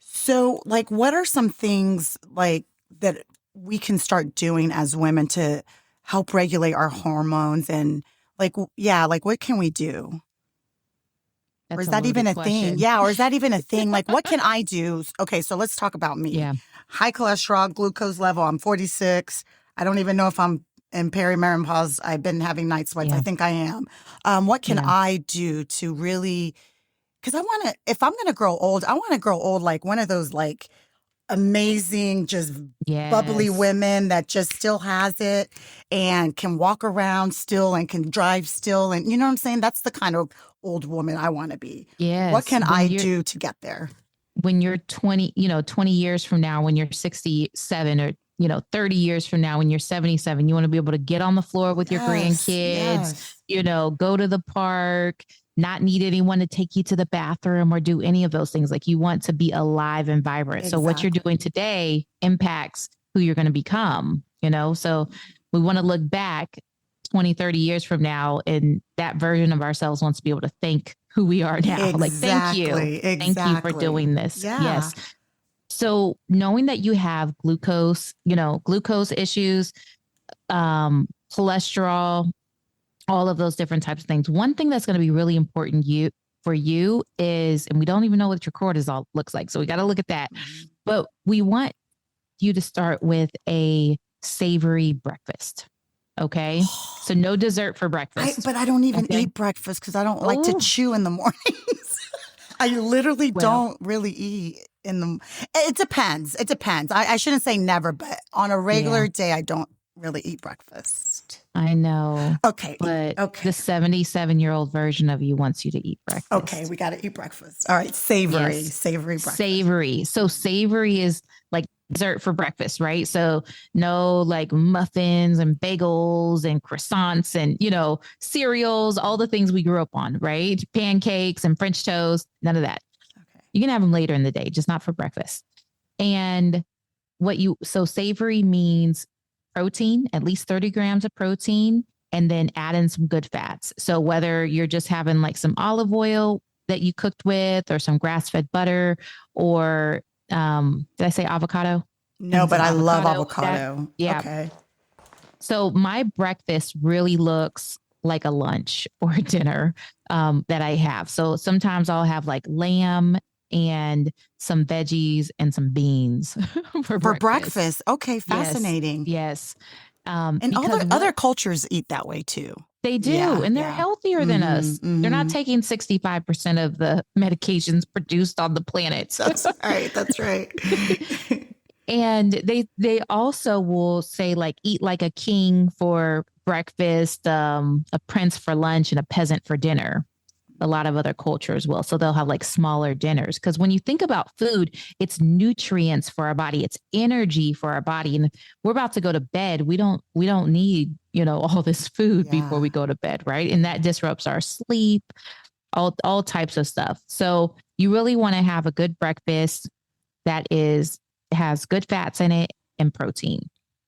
So, like, what are some things like that we can start doing as women to help regulate our hormones and yeah, like what can we do? Or That's is a that even loaded a thing? question. Yeah, or is that even a thing? Like, what can I do? Okay, so let's talk about me. Yeah. High cholesterol, glucose level. I'm 46. I don't even know if I'm in perimenopause. I've been having night sweats. I Yeah. think I am. What can Yeah. I do to really? Because I want to. If I'm going to grow old, I want to grow old like one of those like amazing, just bubbly Yes. women that just still has it and can walk around still and can drive still. And you know what I'm saying? That's the kind of old woman I want to be. What Yes. can I do to get there? When you're 20, 20 years from now, when you're 67 or, 30 years from now, when you're 77, you want to be able to get on the floor with your Yes, grandkids, yes, go to the park, not need anyone to take you to the bathroom or do any of those things. Like you want to be alive and vibrant. So what you're doing exactly. today impacts who you're going to become. So we want to look back 20, 30 years from now, and that version of ourselves wants to be able to thank who we are now. Like, thank you. Exactly, Thank you for exactly. doing this. Yeah. Yes. So knowing that you have glucose issues, cholesterol, all of those different types of things. One thing that's going to be really important for you is, and we don't even know what your cortisol looks like. So we got to look at that. Mhm. But we want you to start with a savory breakfast. Okay. So no dessert for breakfast. But I don't even Okay. eat breakfast because I don't like to Oh, chew in the mornings. I literally well, don't really eat in the. It depends. It depends. I shouldn't say never, but on a yeah. regular day, I don't really eat breakfast. I know, Okay. but Okay. the 77-year-old version of you wants you to eat Okay. breakfast. We got to eat breakfast. All right. Savory. Yes. Savory breakfast. Savory. So savory is like dessert for breakfast, right? So no like muffins and bagels and croissants and, cereals, all the things we grew up on, right? Pancakes and French toast, none of that. Okay. You can have them later in the day, just not for breakfast. And so savory means protein, at least 30 grams of protein, and then add in some good fats. So whether you're just having like some olive oil that you cooked with or some grass fed butter or did I say avocado? No, And but some I love avocado with that. avocado. Yeah. Okay. So my breakfast really looks like a lunch or a dinner that I have. So sometimes I'll have like lamb and some veggies and some beans for For breakfast. breakfast. Okay. Yes, Fascinating. yes. And Because other cultures eat that way too. they do, Yeah. and they're Yeah. healthier than Mm-hmm. us. They're not Mm-hmm. taking 65% of the medications produced on the planet. That's right. That's right. And they also will say like eat like a king for breakfast, a prince for lunch, and a peasant for dinner. A lot of other cultures will. So they'll have like smaller dinners. Because when you think about food, it's nutrients for our body, it's energy for our body. And we're about to go to bed. We don't need, all this food before Yeah. we go to bed, right? And that disrupts our sleep, all types of stuff. So you really want to have a good breakfast that has good fats in it and protein.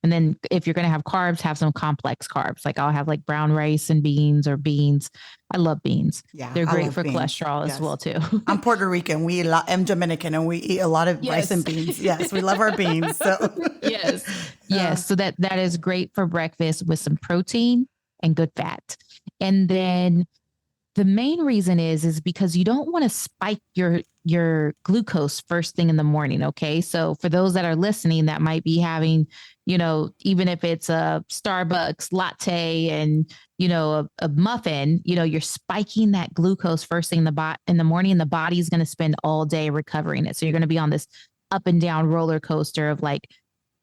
And then if you're going to have carbs, have some complex carbs. Like I'll have like brown rice and beans or beans. I love beans. Yeah, They're I great love for beans. cholesterol as Yes. well too. I'm Puerto Rican. We eat a lot, I'm Dominican, and we eat a lot of rice and Yes. beans. Yes, we love our beans. So, Yes. yeah. Yes. So that is great for breakfast with some protein and good fat. And then the main reason is because you don't want to spike your glucose first thing in the morning. Okay. So for those that are listening that might be having, even if it's a Starbucks latte and, a muffin, you're spiking that glucose first thing in the morning, and the body's going to spend all day recovering it. So you're going to be on this up and down roller coaster of like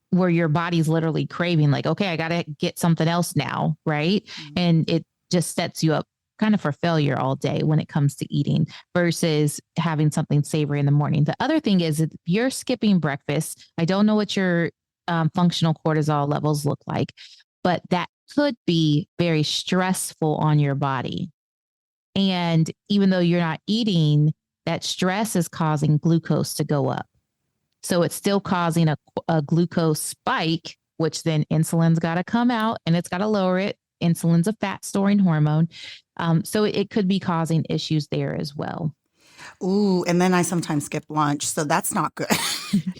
where your body's literally craving, like, okay, I got to get something else now. Right. Mm-hmm. And it just sets you up kind of for failure all day when it comes to eating versus having something savory in the morning. The other thing is if you're skipping breakfast, I don't know what your functional cortisol levels look like, but that could be very stressful on your body. And even though you're not eating, that stress is causing glucose to go up. So it's still causing a glucose spike, which then insulin's got to come out and it's got to lower it. Insulin's a fat storing hormone. So it could be causing issues there as well. Ooh, and then I sometimes skip lunch. So that's not good.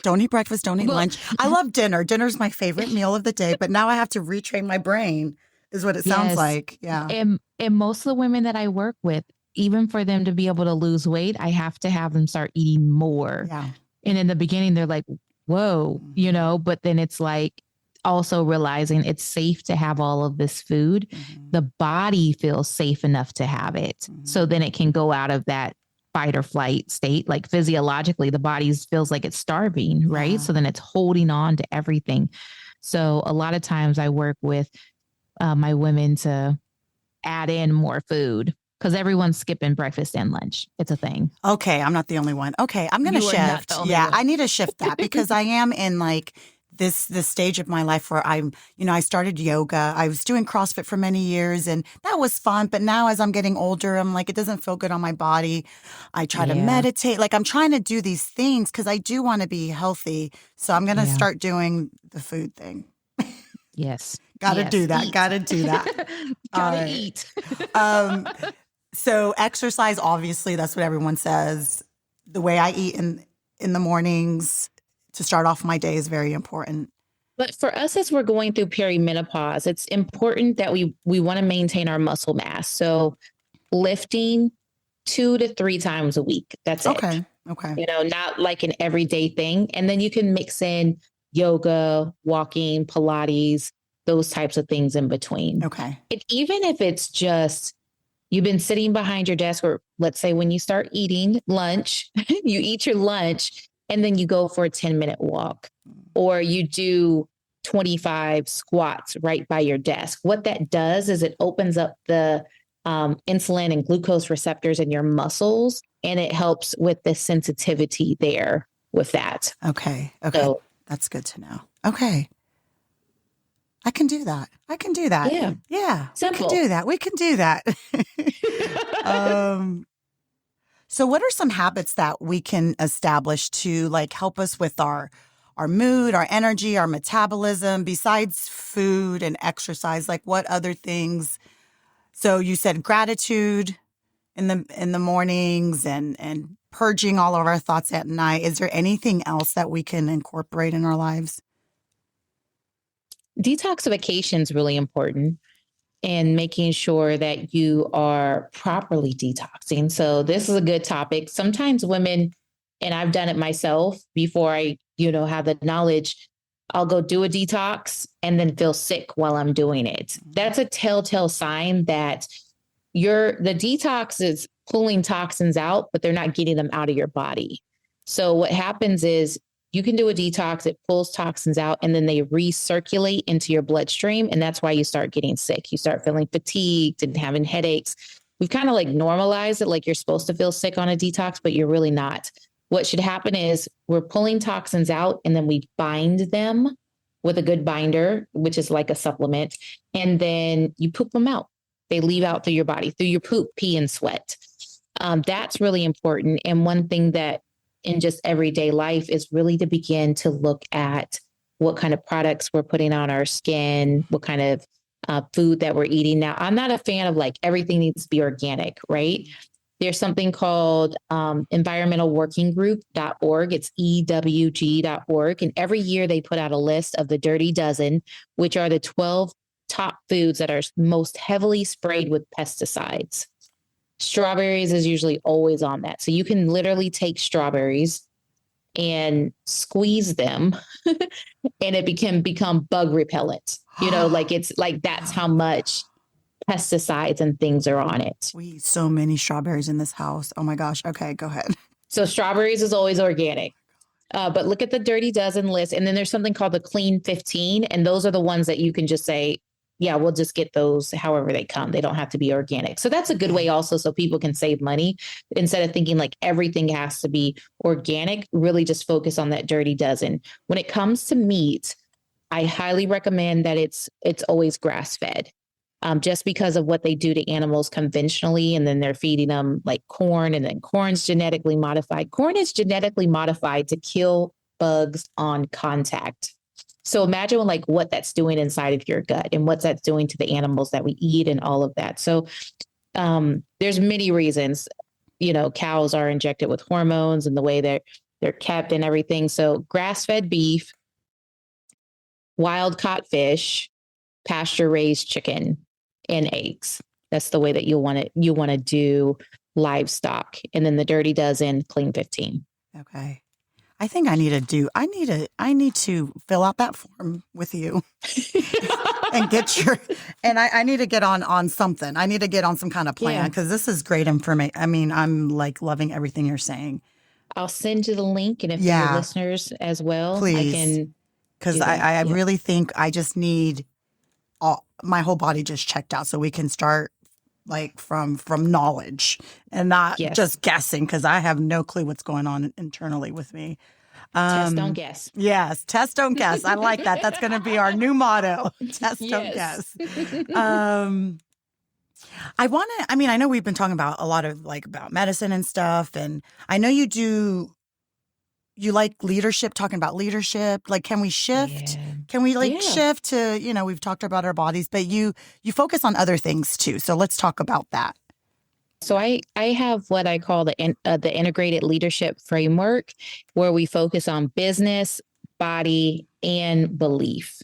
Don't eat breakfast. Don't eat lunch. I love dinner. Dinner's my favorite meal of the day, but now I have to retrain my brain, is what it sounds like. Yeah. And most of the women that I work with, even for them to be able to lose weight, I have to have them start eating more. Yeah. And in the beginning, they're like, whoa, but then it's like also realizing it's safe to have all of this food. Mm-hmm. The body feels safe enough to have it. Mm-hmm. So then it can go out of that fight or flight state. Like physiologically, the body feels like it's starving, right? Yeah. So then it's holding on to everything. So a lot of times I work with my women to add in more food, because everyone's skipping breakfast and lunch. It's a thing. Okay. I'm not the only one. Okay. I'm going to shift. Yeah. I need to shift that because I am in like this stage of my life where I started yoga. I was doing CrossFit for many years and that was fun. But now as I'm getting older, I'm like, it doesn't feel good on my body. I try to meditate. Like I'm trying to do these things because I do want to be healthy. So I'm going to start doing the food thing. Yes. Got to do that. Got to do that. Got to eat. So exercise, obviously, that's what everyone says. The way I eat in the mornings to start off my day is very important. But for us, as we're going through perimenopause, it's important that we want to maintain our muscle mass. So lifting 2 to 3 times a week. That's it. Okay. Not like an everyday thing. And then you can mix in yoga, walking, Pilates, those types of things in between. Okay. Even if it's just you've been sitting behind your desk, or let's say when you start eating lunch, you eat your lunch and then you go for a 10-minute walk, or you do 25 squats right by your desk. What that does is it opens up the insulin and glucose receptors in your muscles, and it helps with the sensitivity there with that. Okay. So, that's good to know. Okay. I can do that. Yeah. Simple. We can do that. So what are some habits that we can establish to like help us with our mood, our energy, our metabolism, besides food and exercise? Like what other things? So you said gratitude in the mornings and purging all of our thoughts at night. Is there anything else that we can incorporate in our lives? Detoxification is really important, and making sure that you are properly detoxing. So this is a good topic. Sometimes women, and I've done it myself before I, have the knowledge, I'll go do a detox and then feel sick while I'm doing it. That's a telltale sign that the detox is pulling toxins out, but they're not getting them out of your body. So what happens is you can do a detox, it pulls toxins out, and then they recirculate into your bloodstream. And that's why you start getting sick. You start feeling fatigued and having headaches. We've kind of like normalized it, like you're supposed to feel sick on a detox, but you're really not. What should happen is we're pulling toxins out and then we bind them with a good binder, which is like a supplement. And then you poop them out. They leave out through your body, through your poop, pee, and sweat. That's really important. And one thing that in just everyday life is really to begin to look at what kind of products we're putting on our skin, what kind of food that we're eating. Now, I'm not a fan of like everything needs to be organic, right? There's something called environmentalworkinggroup.org. It's EWG.org. And every year they put out a list of the Dirty Dozen, which are the 12 top foods that are most heavily sprayed with pesticides. Strawberries is usually always on that. So you can literally take strawberries and squeeze them and it can become bug repellent. Like it's like that's how much pesticides and things are on it. We eat so many strawberries in this house. Oh my gosh. Okay, go ahead. So strawberries is always organic. But look at the Dirty Dozen list. And then there's something called the Clean 15. And those are the ones that you can just say, yeah, we'll just get those however they come. They don't have to be organic. So that's a good way also so people can save money instead of thinking like everything has to be organic, really just focus on that Dirty Dozen. When it comes to meat, I highly recommend that it's always grass fed. Just because of what they do to animals conventionally. And then they're feeding them like corn, and then corn's genetically modified. Corn is genetically modified to kill bugs on contact. So imagine like what that's doing inside of your gut and what that's doing to the animals that we eat and all of that. So there's many reasons, cows are injected with hormones and the way they're kept and everything. So grass-fed beef, wild caught fish, pasture raised chicken, and eggs. That's the way that you want to do livestock. And then the Dirty Dozen, Clean 15. Okay. I think I need to fill out that form with you and I need to get on something. I need to get on some kind of plan because this is great information. I mean, I'm like loving everything you're saying. I'll send you the link. And if your listeners as well, please. I can. Because I really think I just need my whole body just checked out so we can start like from knowledge and not just guessing because I have no clue what's going on internally with me. Test, don't guess. Yes. Test, don't guess. I like that. That's going to be our new motto. Test, don't guess. I know we've been talking about a lot of like about medicine and stuff. And I know you like leadership, talking about leadership. Like, can we shift? Yeah. Can we shift to, we've talked about our bodies, but you focus on other things too. So let's talk about that. So I have what I call the integrated leadership framework, where we focus on business, body, and belief.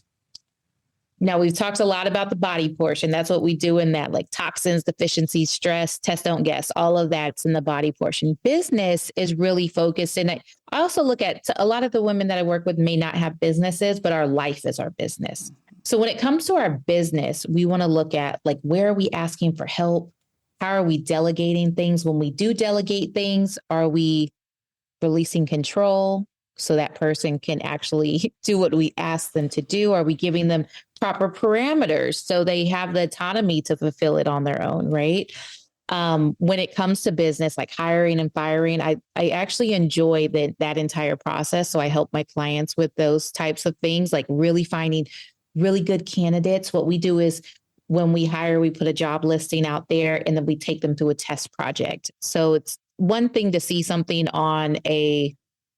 Now, we've talked a lot about the body portion. That's what we do in that, like toxins, deficiencies, stress, test, don't guess, all of that's in the body portion. Business is really focused. And I also look at a lot of the women that I work with may not have businesses, but our life is our business. So when it comes to our business, we want to look at like, where are we asking for help? How are we delegating things? When we do delegate things, are we releasing control so that person can actually do what we ask them to do? Are we giving them proper parameters so they have the autonomy to fulfill it on their own, right? When it comes to business, like hiring and firing, I actually enjoy that entire process. So I help my clients with those types of things, like really finding really good candidates. What we do is when we hire, we put a job listing out there and then we take them through a test project. So it's one thing to see something on a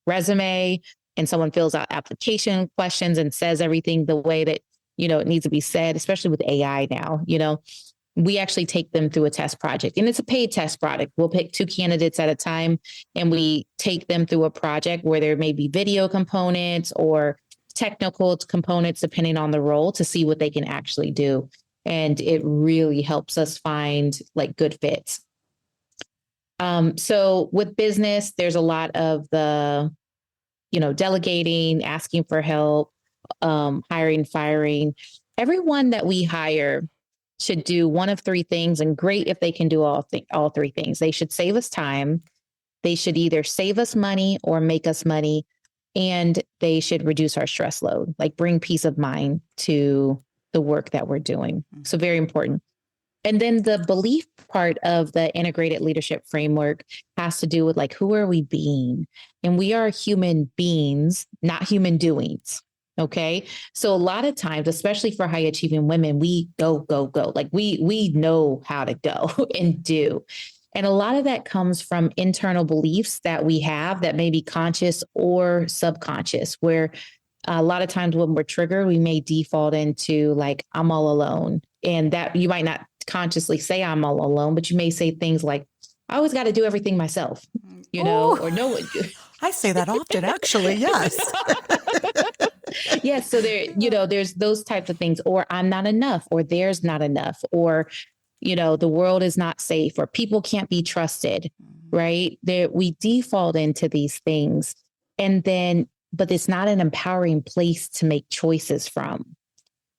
resume and someone fills out application questions and says everything the way that, it needs to be said, especially with AI now, we actually take them through a test project, and it's a paid test product. We'll pick 2 candidates at a time and we take them through a project where there may be video components or technical components, depending on the role, to see what they can actually do. And it really helps us find like good fits. So with business, there's a lot of the, delegating, asking for help, hiring, firing. Everyone that we hire should do one of 3 things, and great if they can do all 3 things. They should save us time. They should either save us money or make us money, and they should reduce our stress load, like bring peace of mind to the work that we're doing. So very important. And then the belief part of the integrated leadership framework has to do with like, who are we being? And we are human beings, not human doings. Okay. So a lot of times, especially for high achieving women, we go. Like we know how to go and do. And a lot of that comes from internal beliefs that we have that may be conscious or subconscious, where a lot of times when we're triggered, we may default into like, I'm all alone. And that you might not consciously say I'm all alone, but you may say things like, I always got to do everything myself, Oh, or no one. I say that often, actually. Yes. Yes. So there's those types of things, or I'm not enough, or there's not enough, or, the world is not safe, or people can't be trusted, right? There, we default into these things. And then, but it's not an empowering place to make choices from.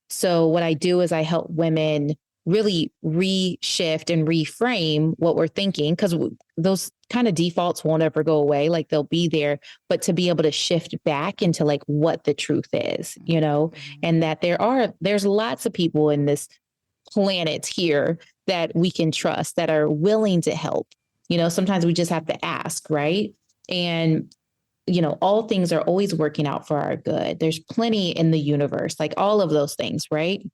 So what I do is I help women really reshift and reframe what we're thinking, because those kind of defaults won't ever go away. Like they'll be there, but to be able to shift back into like what the truth is, and that there's lots of people in this planet here that we can trust, that are willing to help. Sometimes we just have to ask, right? And all things are always working out for our good. There's plenty in the universe, like all of those things, right?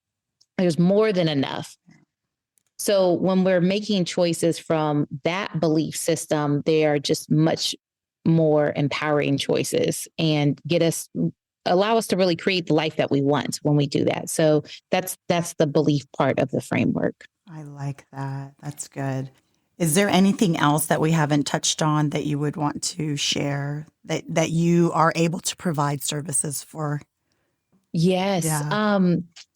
There's more than enough. So when we're making choices from that belief system, they are just much more empowering choices and allow us to really create the life that we want when we do that. So that's the belief part of the framework. I like that. That's good. Is there anything else that we haven't touched on that you would want to share that you are able to provide services for? Yes. Yeah.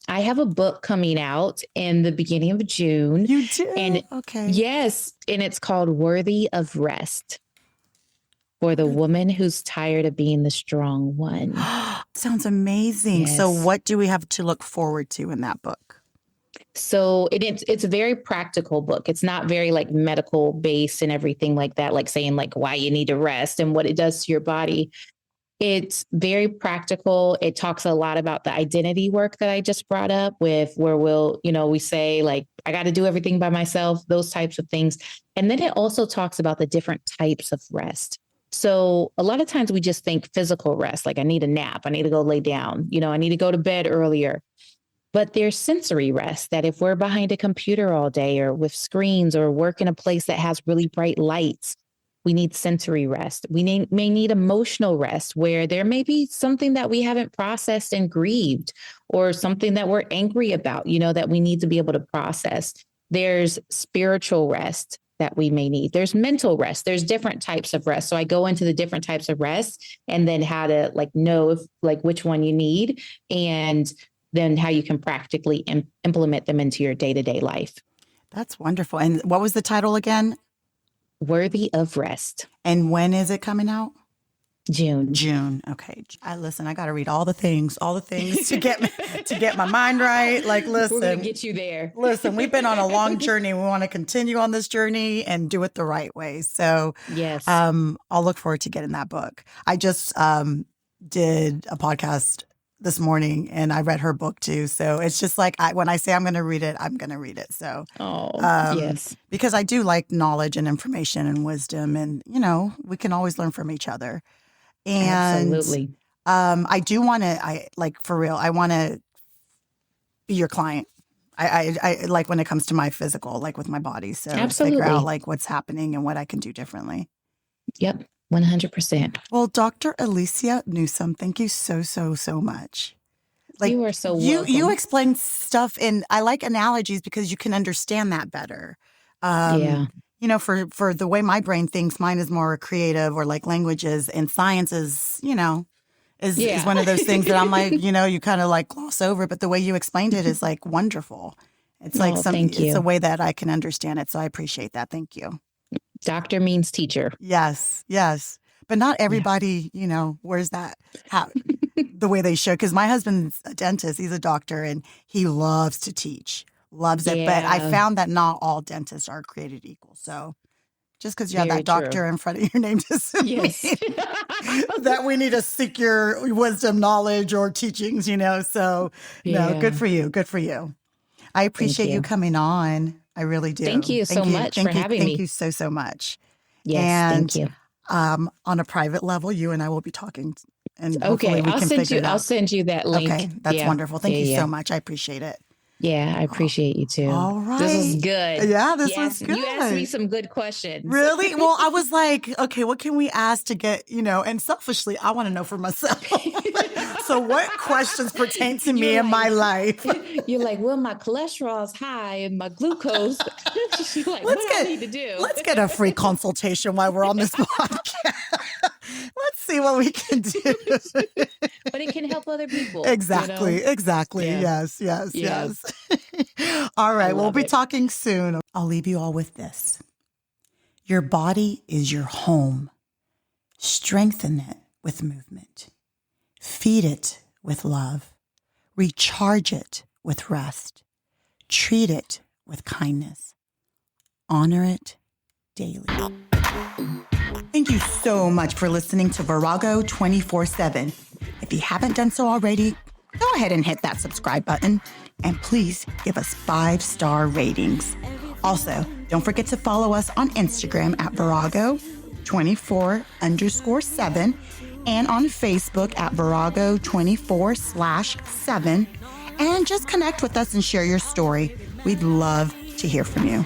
I have a book coming out in the beginning of June. You do? And okay. Yes. And it's called Worthy of Rest, for the woman who's tired of being the strong one. Sounds amazing. Yes. So what do we have to look forward to in that book? So it's a very practical book. It's not very like medical based and everything like that, like saying like why you need to rest and what it does to your body. It's very practical. It talks a lot about the identity work that I just brought up, with where we say like, I got to do everything by myself, those types of things. And then it also talks about the different types of rest. So a lot of times we just think physical rest, like I need a nap, I need to go lay down, I need to go to bed earlier. But there's sensory rest, that if we're behind a computer all day or with screens or work in a place that has really bright lights, we need sensory rest. We may need emotional rest, where there may be something that we haven't processed and grieved, or something that we're angry about, that we need to be able to process. There's spiritual rest that we may need. There's mental rest. There's different types of rest. So I go into the different types of rest, and then how to know if which one you need, and then how you can practically implement them into your day-to-day life. That's wonderful. And what was the title again? Worthy of Rest. And when is it coming out? June. Okay. I got to read all the things to get my mind right. Like, listen, we're going to get you there. Listen, we've been on a long journey. We want to continue on this journey and do it the right way. So, yes, I'll look forward to getting that book. I just did a podcast this morning, and I read her book too. So it's just like when I say I'm going to read it, I'm going to read it. So, yes, because I do like knowledge and information and wisdom, and we can always learn from each other. And absolutely. I do want to, for real, I want to be your client. I like when it comes to my physical, like with my body. So absolutely. Figure out like what's happening and what I can do differently. Yep. 100%. Well, Dr. Alicia Newsome, thank you so, so, so much. You are so welcome. You explain stuff, and I like analogies because you can understand that better. Yeah. For the way my brain thinks, mine is more creative, or like languages, and science is, is one of those things that I'm like, you kind of like gloss over, but the way you explained it is like wonderful. It's like it's a way that I can understand it. So I appreciate that. Thank you. Doctor means teacher. Yes. But not everybody, wears that hat the way they should. Because my husband's a dentist. He's a doctor, and he loves to teach. Loves it. But I found that not all dentists are created equal. So just because you have that doctor in front of your name doesn't mean that we need to seek your wisdom, knowledge, or teachings, So, no, good for you. Good for you. I appreciate you coming on. I really do. Thank you so much for having me. Thank you so, so much. Yes, and, thank you. On a private level, you and I will be talking, and hopefully we can figure it out. I'll send you that link. Okay, that's wonderful. Thank you so much. I appreciate it. Yeah, I appreciate you too. All right. This is good. Yeah, this was good. You asked me some good questions. Really? Well, I was like, okay, what can we ask to get, and selfishly, I want to know for myself. So what questions pertain to me You're in my life? You're like, well, my cholesterol's high and my glucose. She's like, what do I need to do? Let's get a free consultation while we're on this podcast. Let's see what we can do. But it can help other people. Exactly. Exactly. Yeah. Yes. All right. We'll be talking soon. I'll leave you all with this. Your body is your home. Strengthen it with movement. Feed it with love. Recharge it with rest. Treat it with kindness. Honor it daily. Thank you so much for listening to Virago 24/7. If you haven't done so already, go ahead and hit that subscribe button and please give us 5-star ratings. Also, don't forget to follow us on Instagram at Virago24_7 and on Facebook at Virago24/7. And just connect with us and share your story. We'd love to hear from you.